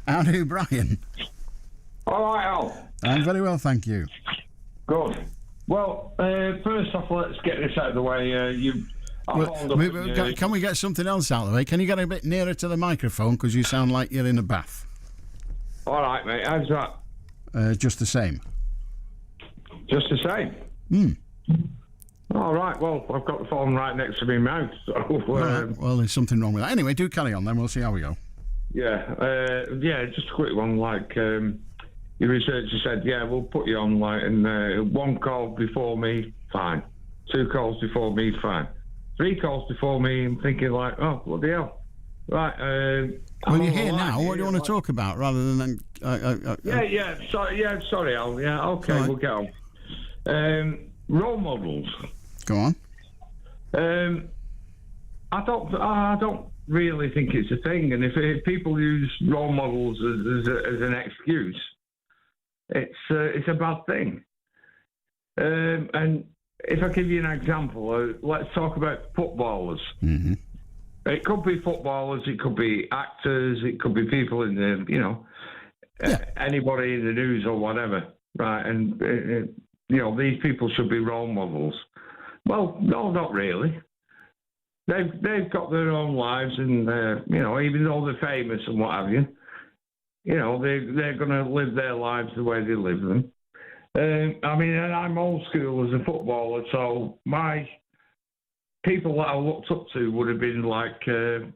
How do you, Brian? All right, Al. I'm very well, thank you. Good. Well, first off, let's get this out of the way. Can we get something else out of the way? Can you get a bit nearer to the microphone, because you sound like you're in a bath? All right, mate. How's that? Just the same. Just the same? All right. Well, I've got the phone right next to my mouth. So, right. Well, there's something wrong with that. Anyway, do carry on then. We'll see how we go. Yeah. Just a quick one. Like, your researcher said, we'll put you on, like, and one call before me, fine. 2 calls before me, fine. 3 calls before me, I'm thinking, like, oh, what the hell? Right. Well, you're here now. What do you want to talk about, rather than... Sorry, Al. Yeah, okay, right. We'll get on. Role models. Go on. I don't really think it's a thing, and if people use role models as an excuse, it's a bad thing. And if I give you an example, let's talk about footballers. Mm-hmm. It could be footballers, it could be actors, it could be people in the, anybody in the news or whatever, right? And these people should be role models. Well, no, not really. They've got their own lives, and even though they're famous and what have you, they're going to live their lives the way they live them. And I'm old school as a footballer, so my people that I looked up to would have been like, and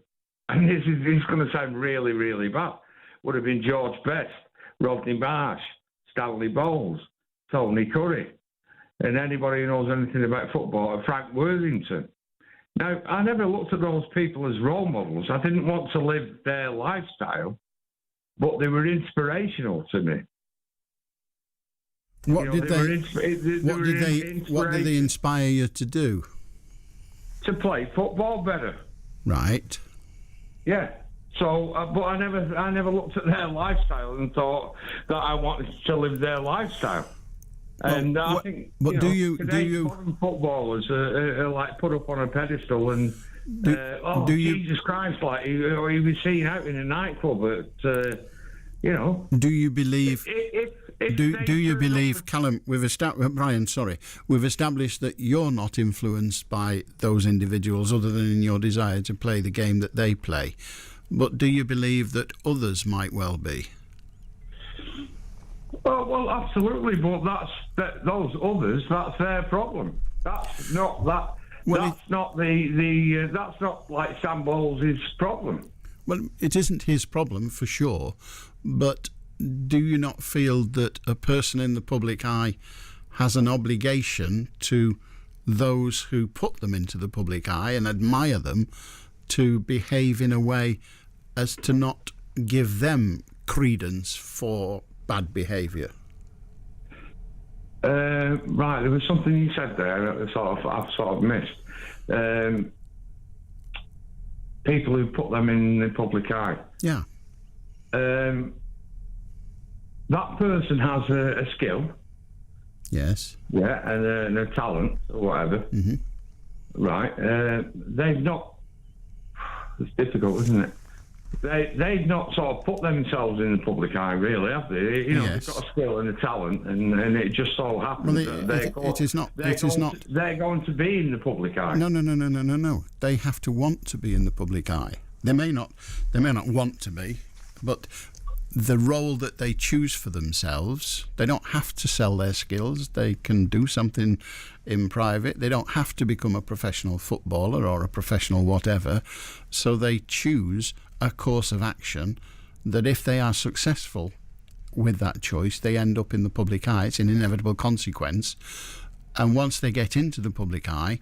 this is going to sound really, really bad, would have been George Best, Rodney Marsh, Stanley Bowles, Tony Curry, and anybody who knows anything about football, Frank Worthington. Now, I never looked at those people as role models. I didn't want to live their lifestyle, but they were inspirational to me. What did they inspire you to do? To play football better. Right. Yeah. So, but I never looked at their lifestyle and thought that I wanted to live their lifestyle. And I think, but do you modern footballers are like put up on a pedestal, and Jesus Christ, like he was seen out in a nightclub at, Do you believe? Do you believe, Callum? Brian, we've established that you're not influenced by those individuals, other than in your desire to play the game that they play. But do you believe that others might well be? Well, absolutely. But those others. That's their problem. That's not that. Well, that's not that's not like Sam Bowles' problem. Well, it isn't his problem for sure, but do you not feel that a person in the public eye has an obligation to those who put them into the public eye and admire them to behave in a way as to not give them credence for bad behaviour? Right, there was something you said there that I've sort of missed. People who put them in the public eye. Yeah. That person has a skill. Yes. Yeah, and a talent or whatever. Mm-hmm. Right. They've not. It's difficult, isn't it? They've not sort of put themselves in the public eye, really, have they? Yes. They've got a skill and a talent, and it just so happens that they're going to be in the public eye. No. They have to want to be in the public eye. They may not want to be, but the role that they choose for themselves, they don't have to sell their skills. They can do something in private. They don't have to become a professional footballer or a professional whatever. So they choose a course of action that, if they are successful with that choice, they end up in the public eye. It's an inevitable consequence. And once they get into the public eye,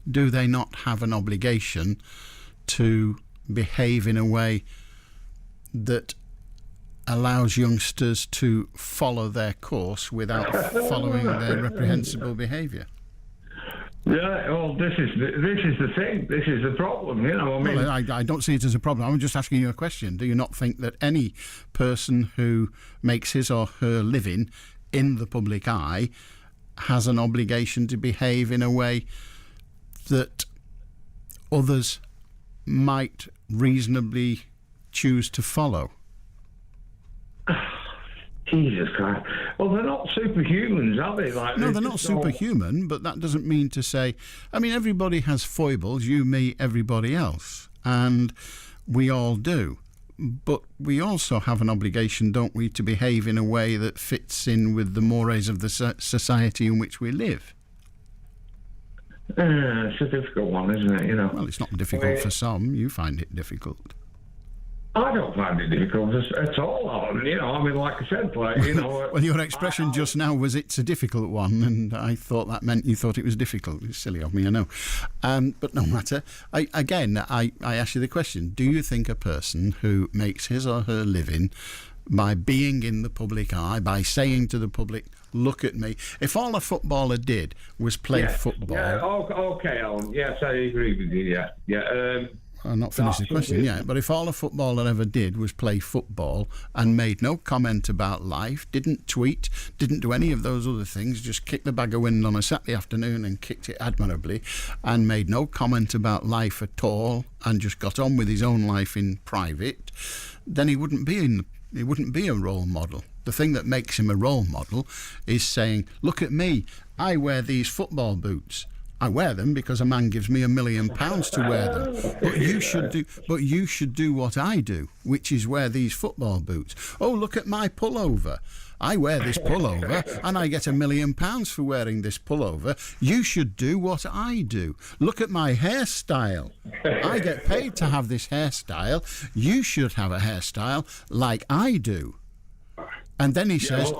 do they not have an obligation to behave in a way that allows youngsters to follow their course without following their reprehensible behaviour? Yeah, well, this is the thing. This is the problem, Well, I don't see it as a problem. I'm just asking you a question. Do you not think that any person who makes his or her living in the public eye has an obligation to behave in a way that others might reasonably choose to follow? Jesus Christ. Well, they're not superhumans, are they? Like, No, they're not just all- superhuman, but that doesn't mean to say... I mean, everybody has foibles, you, me, everybody else, and we all do. But we also have an obligation, don't we, to behave in a way that fits in with the mores of the society in which we live. It's a difficult one, isn't it? You know. Well, it's not difficult for some. You find it difficult. I don't find it difficult at all, Alan. You know, I mean, like I said, like, you know... Well, your expression just now was it's a difficult one, and I thought that meant you thought it was difficult. It's silly of me, I know. But no matter. I ask you the question, do you think a person who makes his or her living by being in the public eye, by saying to the public, look at me, if all a footballer did was play football... Yeah, okay, Alan. Yes, I agree with you, yeah. I've not finished the question yet, but if all a footballer ever did was play football and made no comment about life, didn't tweet, didn't do any of those other things, just kicked the bag of wind on a Saturday afternoon and kicked it admirably, and made no comment about life at all, and just got on with his own life in private, then he wouldn't be a role model. The thing that makes him a role model is saying, look at me, I wear these football boots. I wear them because a man gives me £1 million to wear them. But you should do what I do, which is wear these football boots. Oh, look at my pullover. I wear this pullover and I get £1 million for wearing this pullover. You should do what I do. Look at my hairstyle. I get paid to have this hairstyle. You should have a hairstyle like I do. And then he says,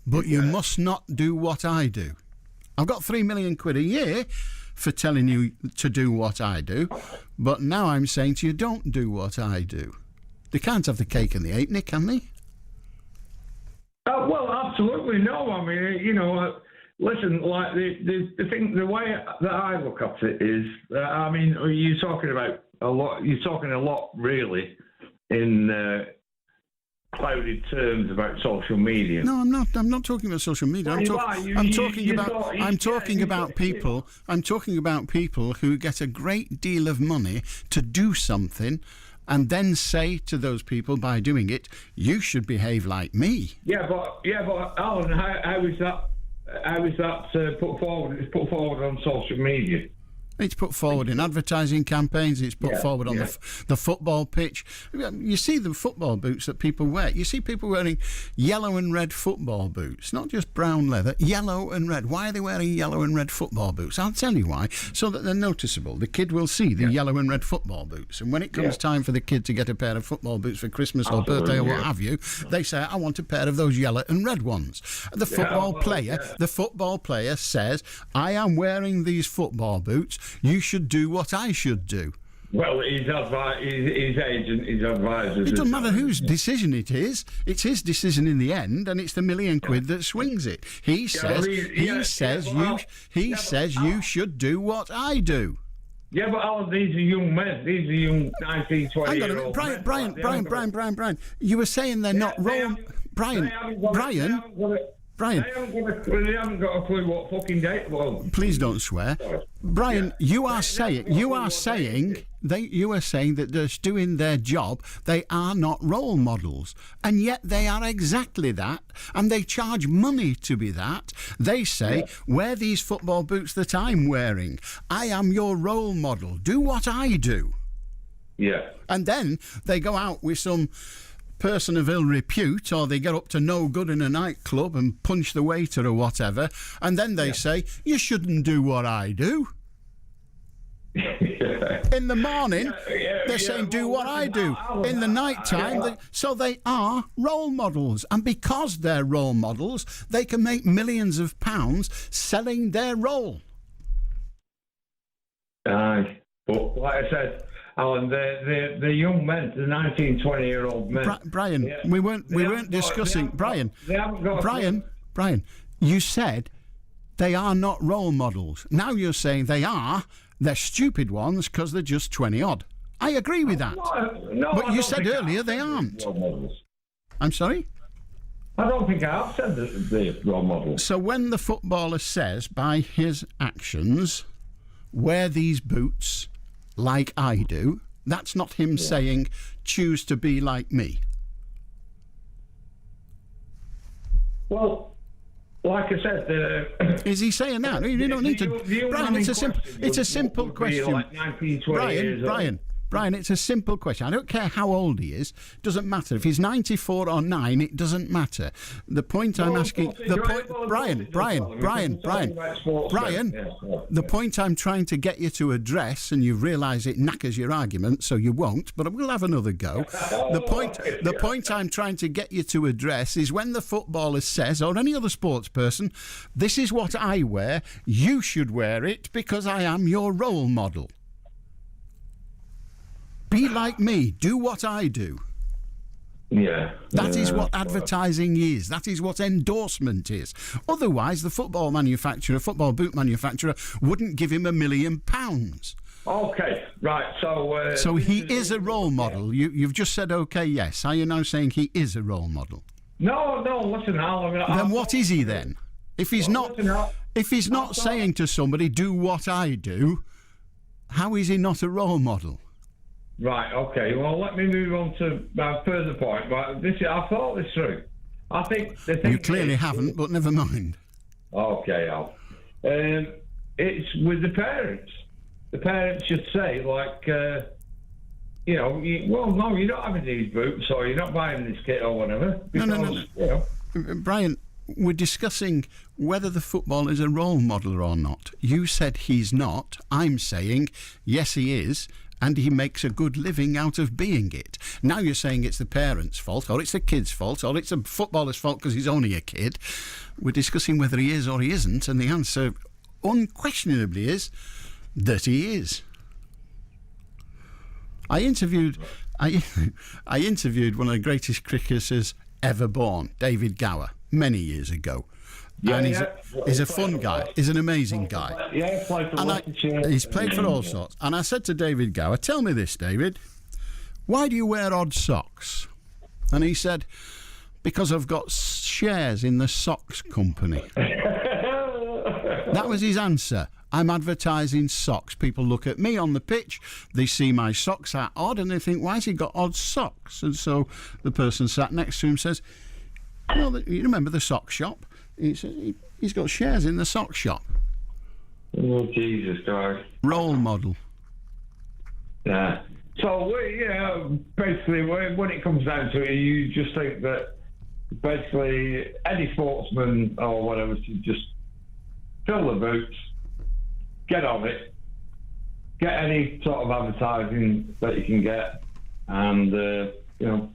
but you must not do what I do. I've got £3 million a year for telling you to do what I do, but now I'm saying to you, don't do what I do. They can't have the cake and the eat it, can they? Well, absolutely no. I mean, you know, listen, like the thing, the way that I look at it is, I mean, you're talking about a lot. You're talking a lot, really, in clouded terms about social media. No, I'm not. I'm not talking about social media. I'm talking about people. I'm talking about people who get a great deal of money to do something, and then say to those people by doing it, "You should behave like me." Yeah, but Alan, how is that? How is that put forward? It's put forward on social media. It's put forward in advertising campaigns. It's put forward on the football pitch. You see the football boots that people wear. You see people wearing yellow and red football boots, not just brown leather, yellow and red. Why are they wearing yellow and red football boots? I'll tell you why. So that they're noticeable. The kid will see the yellow and red football boots. And when it comes time for the kid to get a pair of football boots for Christmas or birthday or what have you, they say, I want a pair of those yellow and red ones. The football player says, I am wearing these football boots. You should do what I should do. Well, his agent, his advisor. It doesn't matter whose decision it is. It's his decision in the end, and it's the £1 million that swings it. He says you should do what I do. Yeah, but Alan, these are young men. These are young 19, 20-year-old men. Brian, you were saying they're not wrong. Brian. They haven't got a clue what fucking date. Well, please don't swear, Brian. You are saying that they're doing their job. They are not role models, and yet they are exactly that, and they charge money to be that. They say, wear these football boots that I'm wearing. I am your role model. Do what I do. Yeah. And then they go out with some person of ill repute, or they get up to no good in a nightclub and punch the waiter or whatever, and then they say, you shouldn't do what I do. In the morning, they're saying, do what I do. In the night time, so they are role models. And because they're role models, they can make millions of pounds selling their role. Aye. But like I said, Alan, the young men, the 19, 20-year-old men. Brian, we weren't discussing. Brian, you said they are not role models. Now you're saying they are. They're stupid ones because they're just 20-odd. I agree with that. But you said earlier they aren't. I'm sorry? I don't think I have said that they're role models. So when the footballer says, by his actions, wear these boots like I do, that's not him saying, choose to be like me. Well, like I said, is he saying that? You don't need to, Brian. It's a simple question. Like 19, 20 years Brian, it's a simple question. I don't care how old he is. Doesn't matter if he's 94 or 9. It doesn't matter. The point I'm asking, Brian. The point I'm trying to get you to address, and you realise it knackers your argument, so you won't. But we'll have another go. The point I'm trying to get you to address is when the footballer says, or any other sports person, "This is what I wear. You should wear it because I am your role model. Be like me. Do what I do." Yeah. That is what advertising is. That is what endorsement is. Otherwise, the football boot manufacturer, wouldn't give him £1 million. Okay, right. So he is a role model. You've just said, okay, yes. Are you now saying he is a role model? No. Listen, then what is he then? If he's not saying to somebody, "Do what I do," how is he not a role model? Right, okay. Well, let me move on to my further point. Right, I thought this through. I think the thing you clearly haven't, but never mind. Okay, Al. It's with the parents. The parents should say, like, no, you're not having these boots, or you're not buying this kit, or whatever. Because, no. Brian, we're discussing whether the footballer is a role model or not. You said he's not. I'm saying, yes, he is. And he makes a good living out of being it. Now you're saying it's the parents' fault, or it's the kid's fault, or it's a footballer's fault because he's only a kid. We're discussing whether he is or he isn't, and the answer unquestionably is that he is. I interviewed one of the greatest cricketers ever born, David Gower, many years ago. He's a fun guy. He's an amazing guy. He's played for all sorts. And I said to David Gower, "Tell me this, David, why do you wear odd socks?" And he said, "Because I've got shares in the socks company." That was his answer. I'm advertising socks. People look at me on the pitch, they see my socks are odd, and they think, "Why has he got odd socks?" And so the person sat next to him says, "You remember the sock shop?" He's got shares in the sock shop. Oh, Jesus Christ. Role model. Yeah. So, basically, when it comes down to it, you just think that basically any sportsman or whatever should just fill the boots, get on it, get any sort of advertising that you can get, and,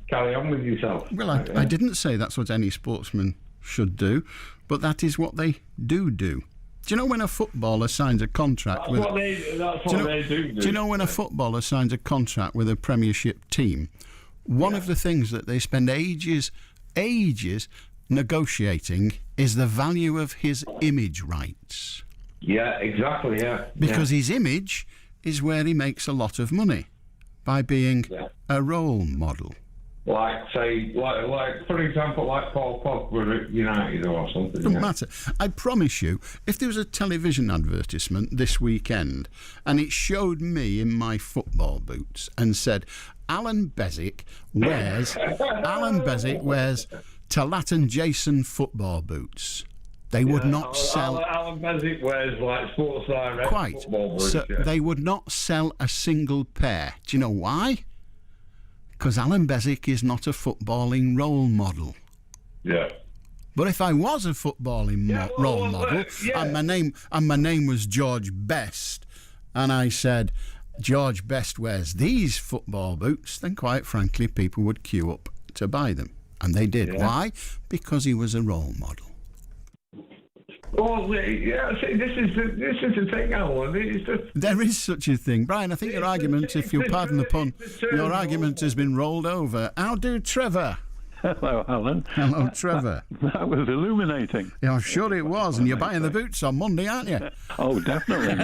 carry on with yourself. Well, I didn't say that's what any sportsman should do, but that is what they do. Do you know when a footballer signs a contract that's what they do? Do you know when a footballer signs a contract with a Premiership team? One of the things that they spend ages negotiating is the value of his image rights. Yeah, exactly. Yeah, because his image is where he makes a lot of money by being a role model. Like, say, for example, like Paul Pogba at United or something. Doesn't matter. I promise you, if there was a television advertisement this weekend and it showed me in my football boots and said, Alan Beswick wears Talat & Jason football boots, they would not sell. Alan Beswick wears like Sports Direct football boots. So they would not sell a single pair. Do you know why? Because Alan Beswick is not a footballing role model. Yeah. But if I was a footballing role model, and my name was George Best, and I said George Best wears these football boots, then quite frankly people would queue up to buy them, and they did. Yeah. Why? Because he was a role model. Well, yeah. See, this is the thing, Alan. There is such a thing, Brian. I think your argument, if you'll pardon the pun, your argument has been rolled over. How do Trevor? Hello, Alan. Hello, Trevor. That was illuminating. Yeah, I'm sure it was. And you're buying the boots on Monday, aren't you? Oh, definitely.